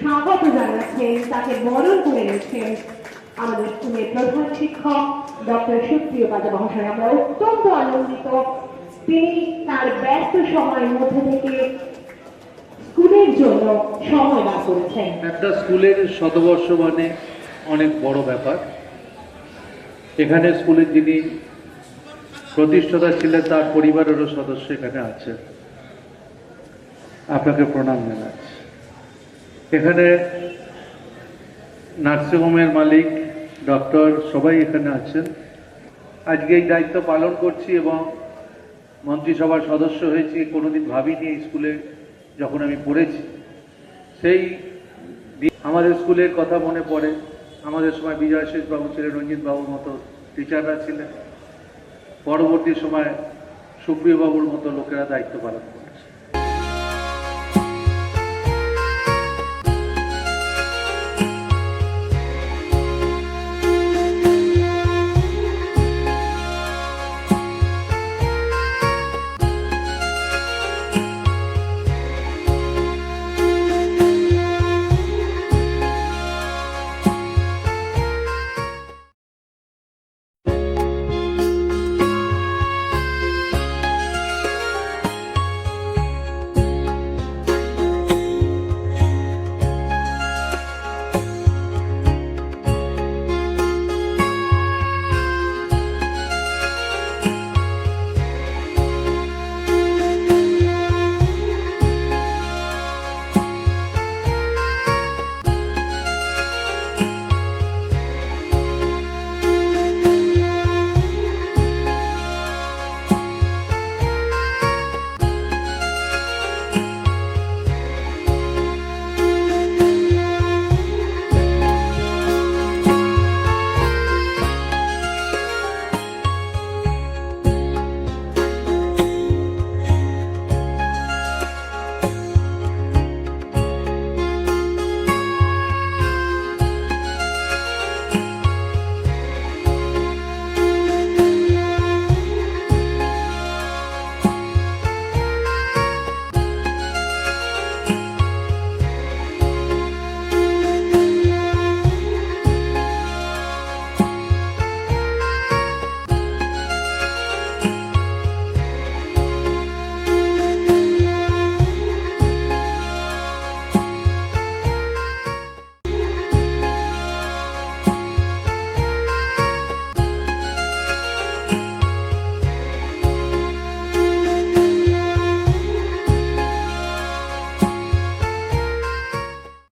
স্বাগত জানাচ্ছেন, তাকে বরণ করে নিচ্ছেন আমাদের স্কুলের প্রধান শিক্ষক ডক্টর সুপ্রিয় পাজা মহাশয়। আমরা অত্যন্ত আনন্দিত, তিনি তার ব্যস্ত সময়ের মধ্যে থেকে স্কুলের জন্য সময় বার করেছেন। একটা স্কুলের শতবর্ষ মানে অনেক বড় ব্যাপার। এখানে স্কুলের যিনি প্রতিষ্ঠাতা ছিলেন তার পরিবারেরও সদস্য এখানে আছে, আপনাকে প্রণাম জানাচ্ছি। এখানে নার্সিংহোমের মালিক ডক্টর সবাই এখানে আছেন। আজকে এই দায়িত্ব পালন করছি এবং মন্ত্রিসভার সদস্য হয়েছি, কোনোদিন ভাবিনি এই স্কুলে যখন আমি পড়েছি সেই আমাদের স্কুলের কথা মনে পড়ে। আমাদের সময় বিজয় শেষ বাবু ছিলেন, রঞ্জিত বাবুর মতো টিচাররা ছিলেন, পরবর্তী সময় সুপ্রিয় বাবুর মতো লোকেরা দায়িত্ব পালন করে।